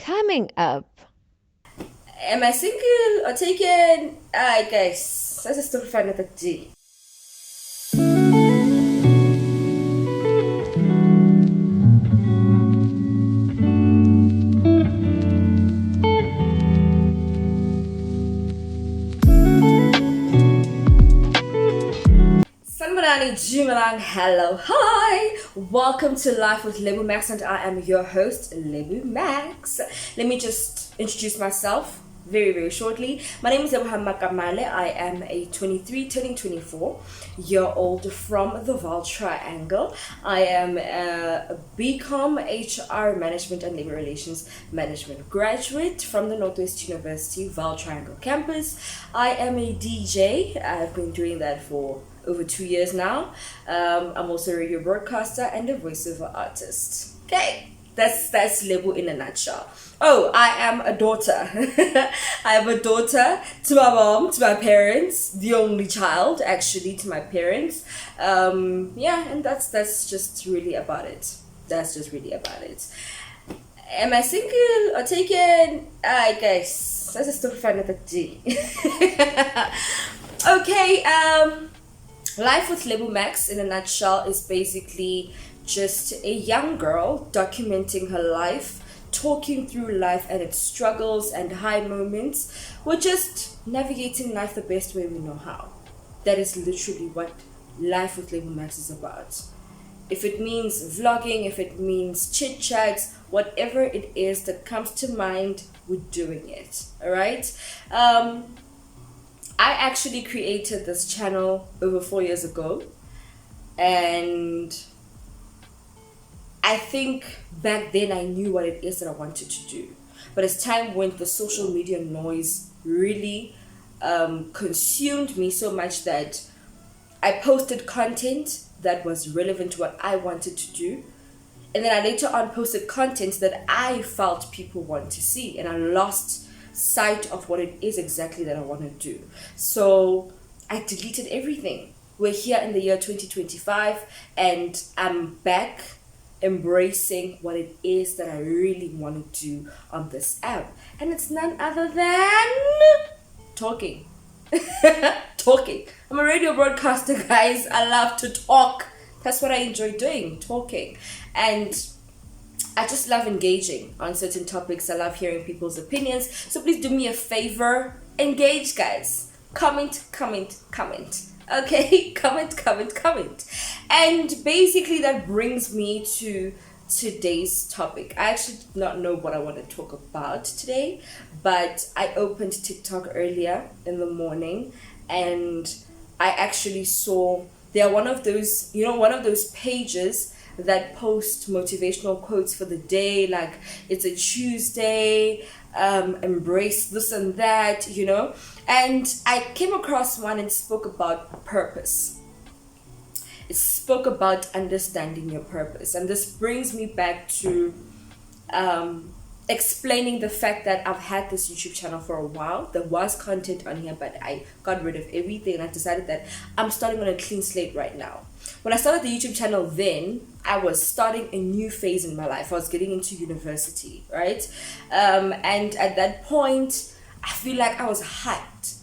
Coming up. Am I single or taken? I guess. Let's just still find another G. Sanbarani Jimalang, hello, hi! Welcome to Life with Lebo Maks, and I am your host, Lebo Maks. Let me just introduce myself very shortly. My name is Lebo Maks. I am a 23, turning 24-year-old from the Val Triangle. I am a BCom HR Management and Labor Relations Management graduate from the Northwest University Val Triangle campus. I am a DJ. I've been doing that for over 2 years now. I'm also a radio broadcaster and a voiceover artist. Okay, that's Lebo in a nutshell. Oh, I am a daughter. I have a daughter to my mom, to my parents, the only child actually to my parents. And that's just really about it. That's just really about it. Am I single or taken? I guess. Let's just still find another G. Okay, Life with Lebo Maks in a nutshell is basically just a young girl documenting her life, talking through life and its struggles and high moments. We're just navigating life the best way we know how. That is literally what Life with Lebo Maks is about. If it means vlogging, if it means chit chats, whatever it is that comes to mind, we're doing it. Alright? I actually created this channel over 4 years ago, and I think back then I knew what it is that I wanted to do. But as time went, the social media noise really consumed me so much that I posted content that was relevant to what I wanted to do. And then I later on posted content that I felt people want to see, and I lost sight of what it is exactly that I want to do. So I deleted everything. We're here in the year 2025, and I'm back embracing what it is that I really want to do on this app. And it's none other than talking. Talking. I'm a radio broadcaster, guys. I love to talk. That's what I enjoy doing, talking. And I just love engaging on certain topics. I love hearing people's opinions. So please do me a favor. Engage, guys. Comment. Okay? Comment. And basically that brings me to today's topic. I actually did not know what I want to talk about today, but I opened TikTok earlier in the morning, and I actually saw they're one of those pages that post motivational quotes for the day, like it's a Tuesday, embrace this and that, and I came across one and spoke about purpose. It spoke about understanding your purpose, and this brings me back to explaining the fact that I've had this YouTube channel for a while. There was content on here, but I got rid of everything, and I decided that I'm starting on a clean slate right now. When I started the YouTube channel then, I was starting a new phase in my life. I was getting into university, right? And at that point, I feel like I was hyped.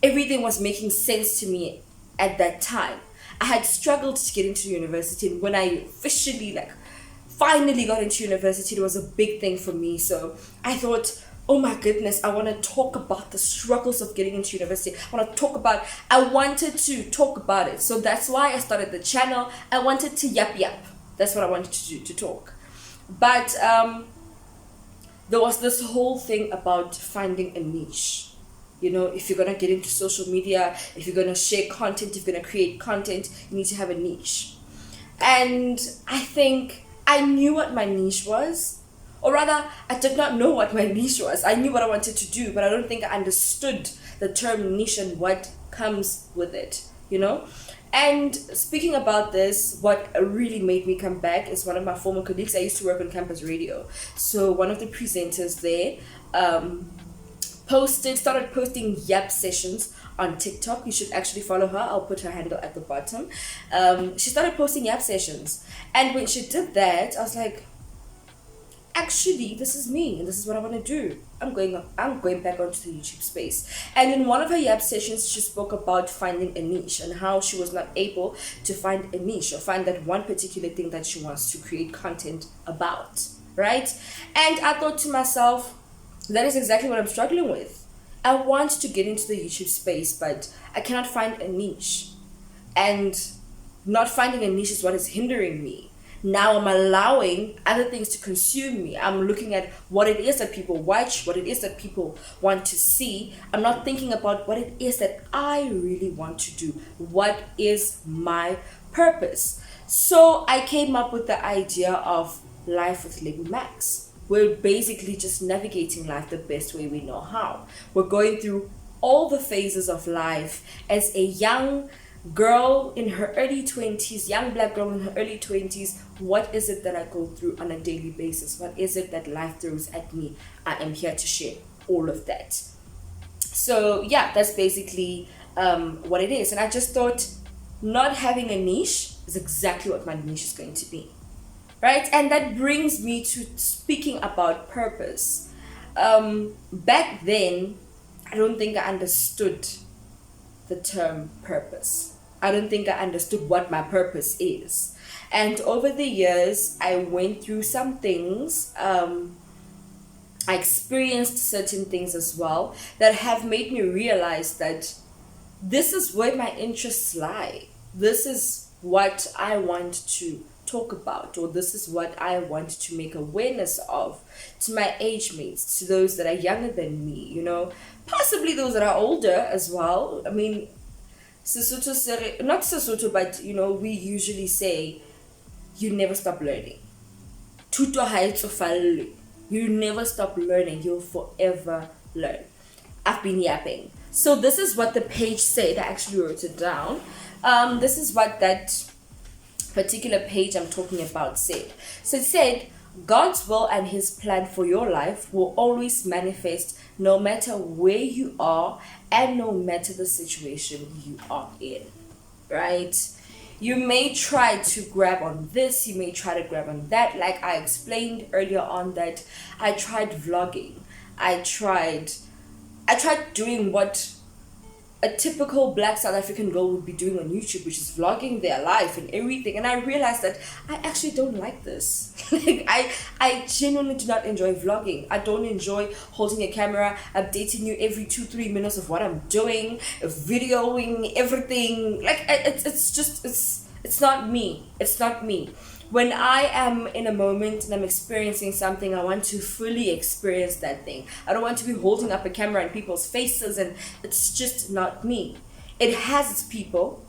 Everything was making sense to me at that time. I had struggled to get into university, and when I officially, finally got into university, it was a big thing for me. So I thought, oh my goodness, I want to talk about the struggles of getting into university. I wanted to talk about it. So that's why I started the channel. I wanted to yap. That's what I wanted to do, to talk. But there was this whole thing about finding a niche. If you're going to get into social media, if you're going to share content, if you're going to create content, you need to have a niche. And I think I knew what my niche was. Or rather, I did not know what my niche was. I knew what I wanted to do, but I don't think I understood the term niche and what comes with it, And speaking about this, what really made me come back is one of my former colleagues. I used to work on campus radio. So one of the presenters there started posting yap sessions on TikTok. You should actually follow her. I'll put her handle at the bottom. She started posting yap sessions. And when she did that, I was like, actually, this is me and this is what I want to do. I'm going back onto the YouTube space. And in one of her Yap sessions, she spoke about finding a niche and how she was not able to find a niche or find that one particular thing that she wants to create content about, right? And I thought to myself, that is exactly what I'm struggling with. I want to get into the YouTube space, but I cannot find a niche. And not finding a niche is what is hindering me. Now I'm allowing other things to consume me. I'm looking at what it is that people watch, what it is that people want to see. I'm not thinking about what it is that I really want to do. What is my purpose? So I came up with the idea of Life with Lebo Maks. We're basically just navigating life the best way we know how. We're going through all the phases of life as a young girl in her early 20s, young black girl in her early 20s. What is it that I go through on a daily basis? What is it that life throws at me? I am here to share all of that. So yeah, that's basically what it is. And I just thought not having a niche is exactly what my niche is going to be, right? And that brings me to speaking about purpose. Back then, I don't think I understood the term purpose. I don't think I understood what my purpose is. And over the years, I went through some things. I experienced certain things as well that have made me realize that this is where my interests lie. This is what I want to talk about, or this is what I want to make awareness of to my age mates, to those that are younger than me, you know, possibly those that are older as well. I mean, Sesotho, not Sesotho, but you know, we usually say, you never stop learning. Thuto ha e tsofallwe. You never stop learning, you'll forever learn. I've been yapping. So this is what the page said. I actually wrote it down. This is what that particular page I'm talking about said. So it said, God's will and his plan for your life will always manifest no matter where you are and no matter the situation you are in, right? You may try to grab on this, you may try to grab on that. Like I explained earlier on, that I tried vlogging. I tried doing what a typical black South African girl would be doing on YouTube, which is vlogging their life and everything. And I realized that I actually don't like this. Like I genuinely do not enjoy vlogging. I don't enjoy holding a camera, updating you every 2-3 minutes of what I'm doing, videoing everything. Like it's not me. It's not me. When I am in a moment and I'm experiencing something, I want to fully experience that thing. I don't want to be holding up a camera in people's faces, and it's just not me. It has its people,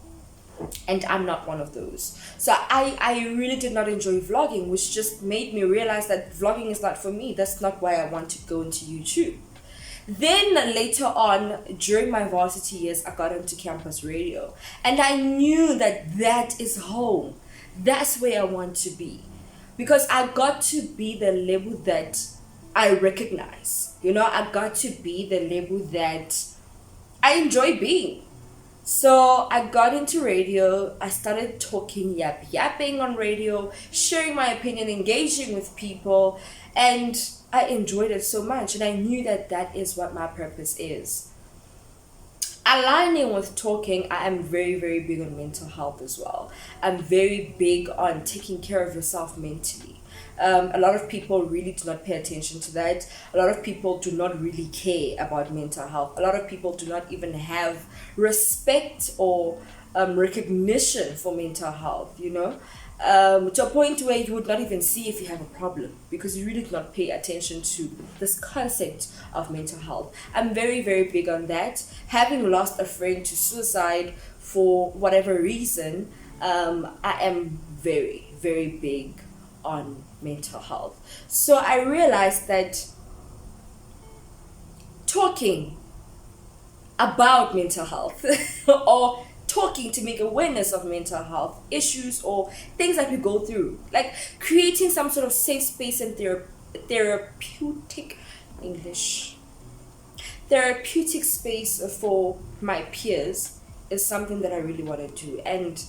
and I'm not one of those. So I really did not enjoy vlogging, which just made me realize that vlogging is not for me. That's not why I want to go into YouTube. Then later on, during my varsity years, I got into campus radio, and I knew that that is home. That's where I want to be, because I got to be the Lebo that I recognize. You know, I got to be the Lebo that I enjoy being. So I got into radio. I started yapping on radio, sharing my opinion, engaging with people, and I enjoyed it so much. And I knew that that is what my purpose is. Aligning with talking, I am very, very big on mental health as well. I'm very big on taking care of yourself mentally. A lot of people really do not pay attention to that. A lot of people do not really care about mental health. A lot of people do not even have respect or recognition for mental health, you know. To a point where you would not even see if you have a problem, because you really do not pay attention to this concept of mental health. I'm very, very big on that. Having lost a friend to suicide for whatever reason, I am very, very big on mental health. So I realized that talking about mental health or talking to make awareness of mental health issues or things that we go through, like creating some sort of safe space and therapeutic space for my peers is something that I really want to do. And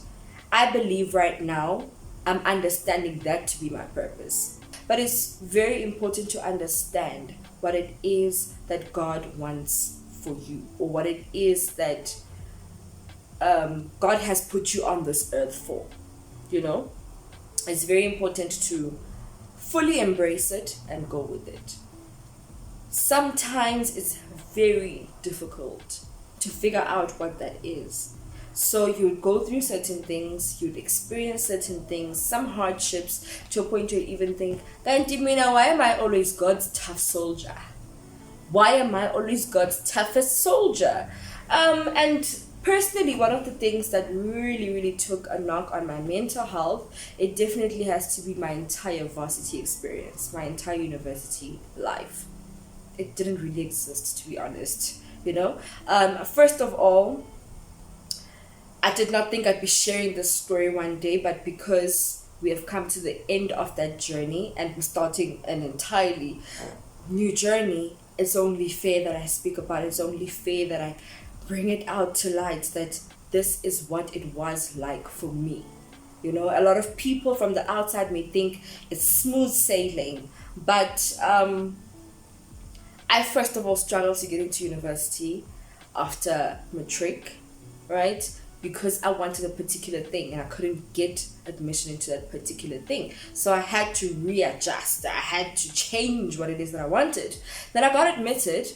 I believe right now I'm understanding that to be my purpose. But it's very important to understand what it is that God wants for you, or what it is that God has put you on this earth for. You know, it's very important to fully embrace it and go with it. Sometimes it's very difficult to figure out what that is. So you'd go through certain things, you'd experience certain things, some hardships, to a point where you even think, Mina, why am I always God's tough soldier? Why am I always God's toughest soldier? And personally, one of the things that really took a knock on my mental health, it definitely has to be my entire varsity experience, my entire university life. It didn't really exist, to be honest, you know. First of all, I did not think I'd be sharing this story one day, but because we have come to the end of that journey and we're starting an entirely new journey, it's only fair that I speak about it. It's only fair that I bring it out to light that this is what it was like for me. You know, a lot of people from the outside may think it's smooth sailing, but I first of all struggled to get into university after matric, right? Because I wanted a particular thing and I couldn't get admission into that particular thing. So I had to readjust. I had to change what it is that I wanted. Then I got admitted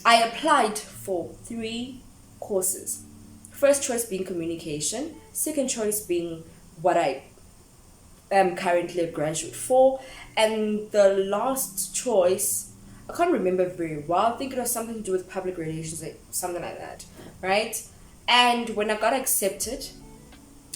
I applied for 3 courses. First choice being communication, second choice being what I am currently a graduate for, and the last choice, I can't remember very well. I think it was something to do with public relations, like something like that, right? And when I got accepted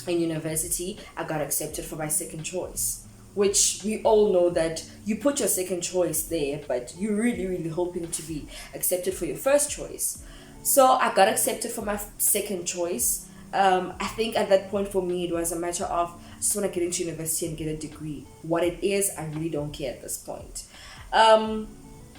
in university, I got accepted for my second choice, which we all know that you put your second choice there, but you're really hoping to be accepted for your first choice. So I got accepted for my second choice. I think at that point for me, it was a matter of, I just want to get into university and get a degree. What it is, I really don't care at this point.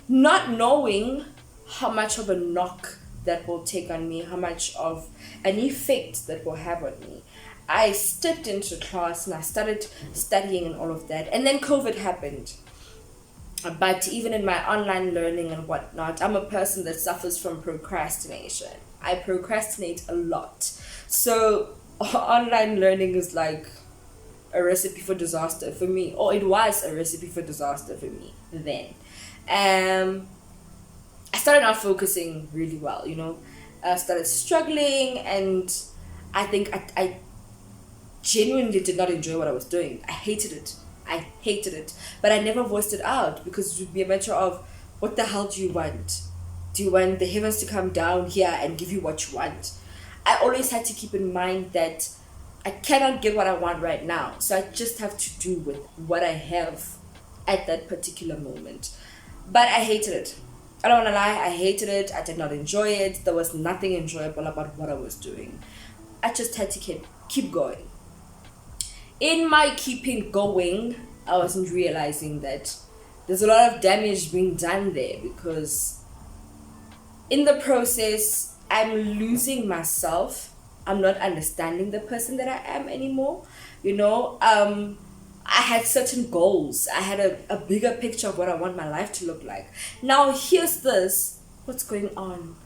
Not knowing how much of a knock that will take on me, how much of an effect that will have on me, I stepped into class and I started studying and all of that. And then COVID happened. But even in my online learning and whatnot, I'm a person that suffers from procrastination. I procrastinate a lot. So online learning is like a recipe for disaster for me. Or it was a recipe for disaster for me then. I started not focusing really well, you know. I started struggling, and I think I genuinely did not enjoy what I was doing. I hated it. But I never voiced it out because it would be a matter of, what the hell do you want? Do you want the heavens to come down here and give you what you want? I always had to keep in mind that I cannot get what I want right now. So I just have to do with what I have at that particular moment. But I hated it. I don't want to lie, I hated it. I did not enjoy it. There was nothing enjoyable about what I was doing. I just had to keep going. In my keeping going, I wasn't realizing that there's a lot of damage being done there, because in the process, I'm losing myself. I'm not understanding the person that I am anymore. You know, I had certain goals. I had a bigger picture of what I want my life to look like. Now, here's this. What's going on?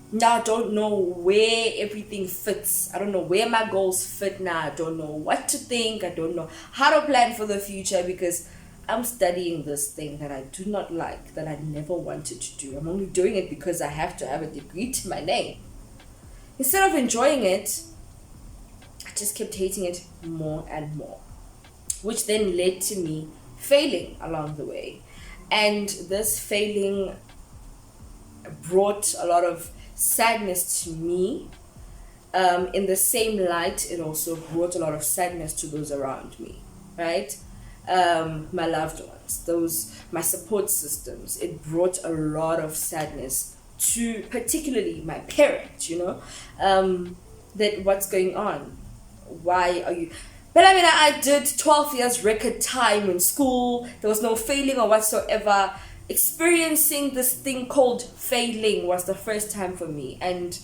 Now I don't know where everything fits. I don't know where my goals fit now. I don't know what to think. I don't know how to plan for the future, because I'm studying this thing that I do not like, that I never wanted to do. I'm only doing it because I have to have a degree to my name. Instead of enjoying it, I just kept hating it more and more, which then led to me failing along the way. And this failing brought a lot of sadness to me. In the same light, it also brought a lot of sadness to those around me, right? My loved ones, my support systems. It brought a lot of sadness to particularly my parents, you know, that what's going on? Why are you... But I mean, I did 12 years record time in school. There was no failing or whatsoever. Experiencing this thing called failing was the first time for me, and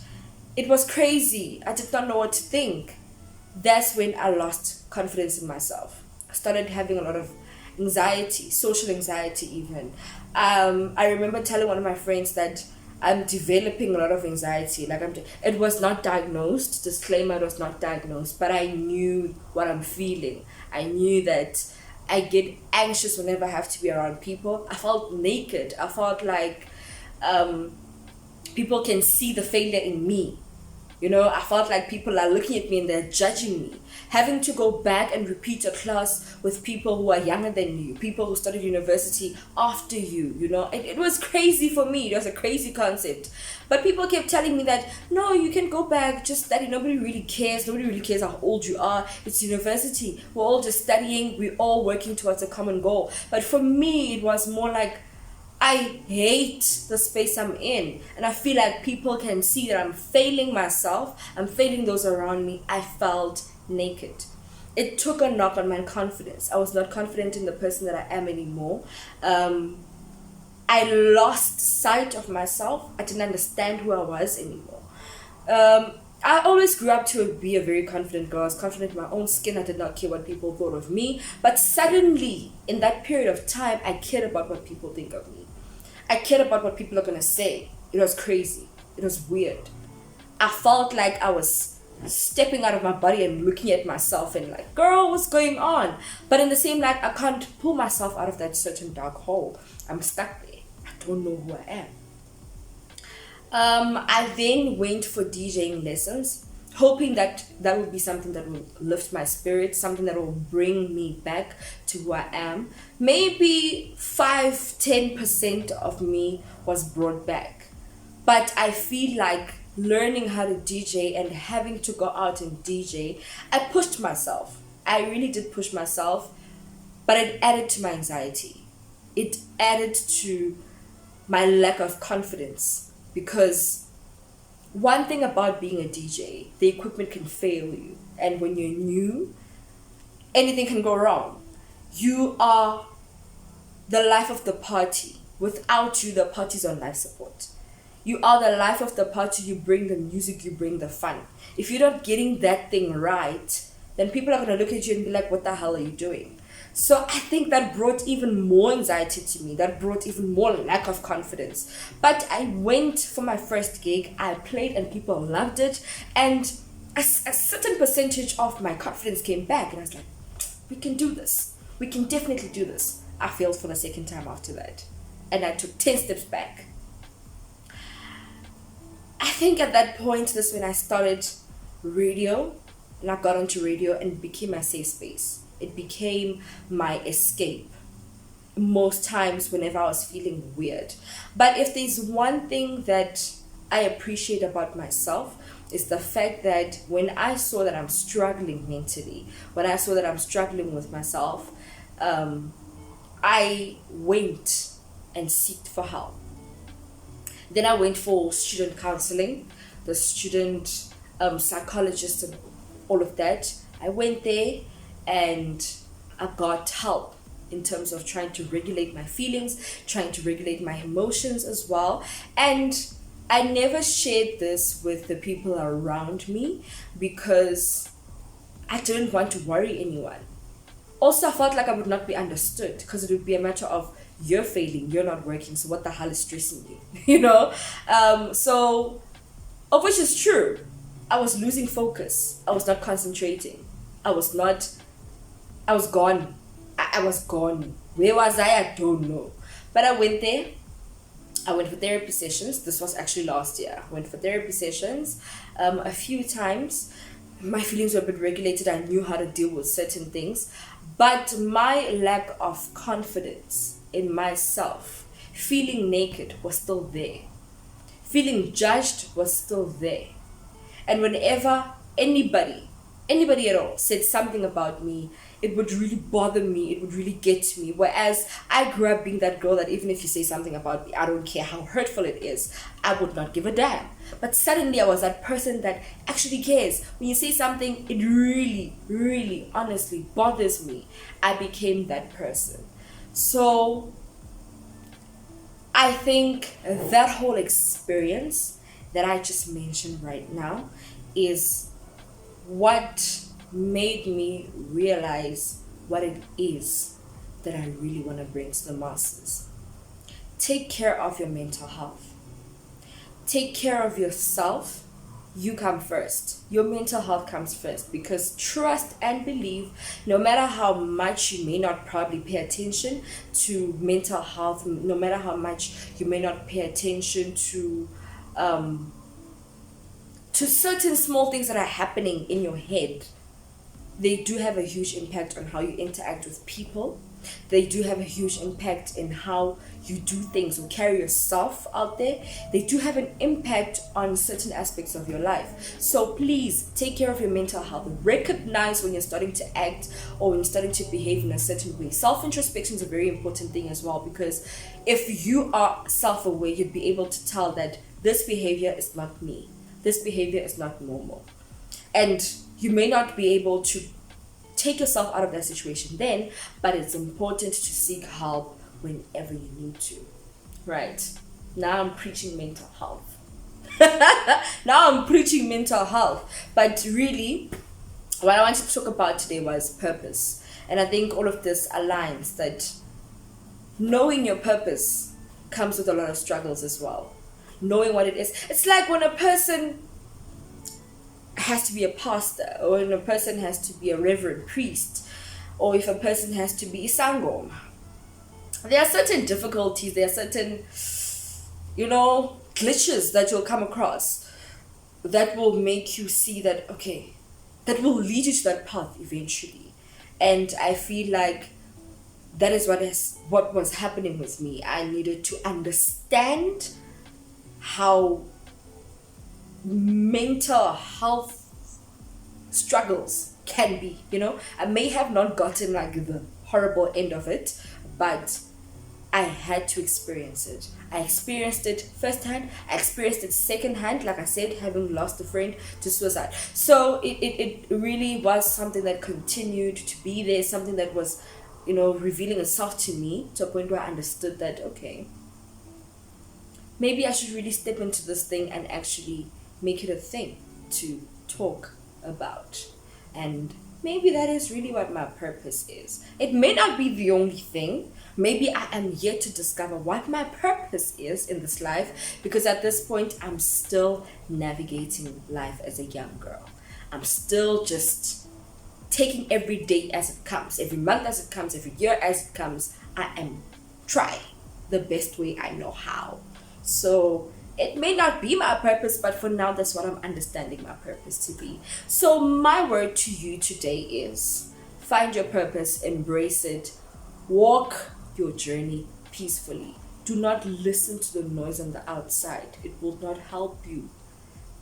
it was crazy. I did not know what to think. That's when I lost confidence in myself. started having a lot of anxiety, social anxiety even. I remember telling one of my friends that I'm developing a lot of anxiety. Like it was not diagnosed. Disclaimer: it was not diagnosed, but I knew what I'm feeling. I knew that I get anxious whenever I have to be around people. I felt naked. I felt like people can see the failure in me. You know, I felt like people are looking at me and they're judging me. Having to go back and repeat a class with people who are younger than you, people who started university after you, you know, it was crazy for me. It was a crazy concept. But people kept telling me that, no, you can go back, just study. Nobody really cares. Nobody really cares how old you are. It's university. We're all just studying. We're all working towards a common goal. But for me, it was more like, I hate the space I'm in, and I feel like people can see that I'm failing myself, I'm failing those around me. I felt naked. It took a knock on my confidence. I was not confident in the person that I am anymore. I lost sight of myself. I didn't understand who I was anymore. I always grew up to be a very confident girl. I was confident in my own skin. I did not care what people thought of me. But suddenly, in that period of time, I cared about what people think of me. I cared about what people are going to say. It was crazy. It was weird. I felt like I was stepping out of my body and looking at myself and like, girl, what's going on? But in the same light, I can't pull myself out of that certain dark hole. I'm stuck there. I don't know who I am. I then went for DJing lessons, hoping that that would be something that will lift my spirit, something that will bring me back to who I am. Maybe 5-10% of me was brought back. But I feel like learning how to DJ and having to go out and DJ, I pushed myself. I really did push myself, but it added to my anxiety. It added to my lack of confidence, because one thing about being a DJ, the equipment can fail you. And when you're new, anything can go wrong. You are the life of the party. Without you, the party's on life support. You are the life of the party. You bring the music, you bring the fun. If you're not getting that thing right, then people are going to look at you and be like, what the hell are you doing? So I think that brought even more anxiety to me. That brought even more lack of confidence. But I went for my first gig. I played and people loved it. And a certain percentage of my confidence came back. And I was like, we can do this. We can definitely do this. I failed for the second time after that. And I took 10 steps back. I think at that point, this is when I started radio. And I got onto radio and it became my safe space. It became my escape most times whenever I was feeling weird. But if there's one thing that I appreciate about myself, is the fact that when I saw that I'm struggling mentally, when I saw that I'm struggling with myself, I went and sought for help. Then I went for student counseling, the student psychologist and all of that. I went there and I got help in terms of trying to regulate my feelings, trying to regulate my emotions as well. And I never shared this with the people around me because I didn't want to worry anyone. Also, I felt like I would not be understood because it would be a matter of, you're failing, you're not working, so what the hell is stressing you? You know? So, of which is true. I was losing focus. I was not concentrating. I was gone. I was gone. Where was I don't know. But I went there. I went for therapy sessions. This was actually last year. I went for therapy sessions a few times. My feelings were a bit regulated. I knew how to deal with certain things. But my lack of confidence in myself, feeling naked, was still there. Feeling judged was still there. And whenever anybody at all said something about me, it would really bother me, it would really get to me. Whereas I grew up being that girl that even if you say something about me, I don't care how hurtful it is, I would not give a damn. But suddenly I was that person that actually cares. When you say something, it really, really, honestly bothers me. I became that person. So I think that whole experience that I just mentioned right now is what made me realize what it is that I really want to bring to the masses. Take care of your mental health. Take care of yourself. You come first. Your mental health comes first, because trust and believe, no matter how much you may not probably pay attention to mental health, no matter how much you may not pay attention to certain small things that are happening in your head, they do have a huge impact on how you interact with people. They do have a huge impact in how you do things or carry yourself out there. They do have an impact on certain aspects of your life. So please take care of your mental health. Recognize when you're starting to act or when you're starting to behave in a certain way. Self-introspection is a very important thing as well, because if you are self-aware, you'd be able to tell that this behavior is not me. This behavior is not normal. And you may not be able to take yourself out of that situation then, but it's important to seek help whenever you need to. Right? Now I'm preaching mental health. Now I'm preaching mental health. But really, what I wanted to talk about today was purpose. And I think all of this aligns that knowing your purpose comes with a lot of struggles as well. Knowing what it is. It's like when a person has to be a pastor, or when a person has to be a reverend priest, or if a person has to be sangoma. There are certain difficulties, there are certain, glitches that you'll come across that will make you see that, okay, that will lead you to that path eventually. And I feel like that is what was happening with me. I needed to understand how mental health struggles can be. I may have not gotten like the horrible end of it, but I had to experience it. I experienced it firsthand. I experienced it secondhand, like I said, having lost a friend to suicide. So it really was something that continued to be there, something that was, revealing itself to me to a point where I understood that, okay, maybe I should really step into this thing and actually make it a thing to talk about. And maybe that is really what my purpose is. It may not be the only thing. Maybe I am yet to discover what my purpose is in this life, because at this point I'm still navigating life as a young girl. I'm still just taking every day as it comes, every month as it comes, every year as it comes. I am trying the best way I know how. So it may not be my purpose, but for now, that's what I'm understanding my purpose to be. So my word to you today is find your purpose, embrace it, walk your journey peacefully. Do not listen to the noise on the outside. It will not help you.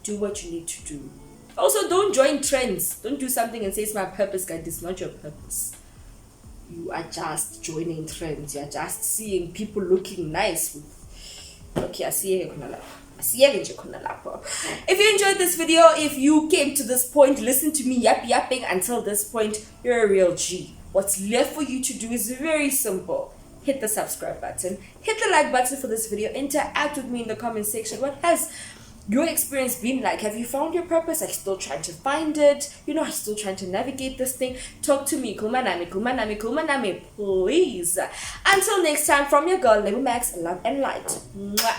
Do what you need to do. Also, don't join trends. Don't do something and say it's my purpose, guys. It's not your purpose. You are just joining trends. You are just seeing people looking nice with. Okay, I see you. If you enjoyed this video, if you came to this point, listen to me yapping until this point, you're a real G. What's left for you to do is very simple. Hit the subscribe button, hit the like button for this video, interact with me in the comment section. What has your experience been like? Have you found your purpose? Are you still trying to find it? Are you still trying to navigate this thing? Talk to me, kumanami, please. Until next time, from your girl, Lebo Maks, love and light. Mwah.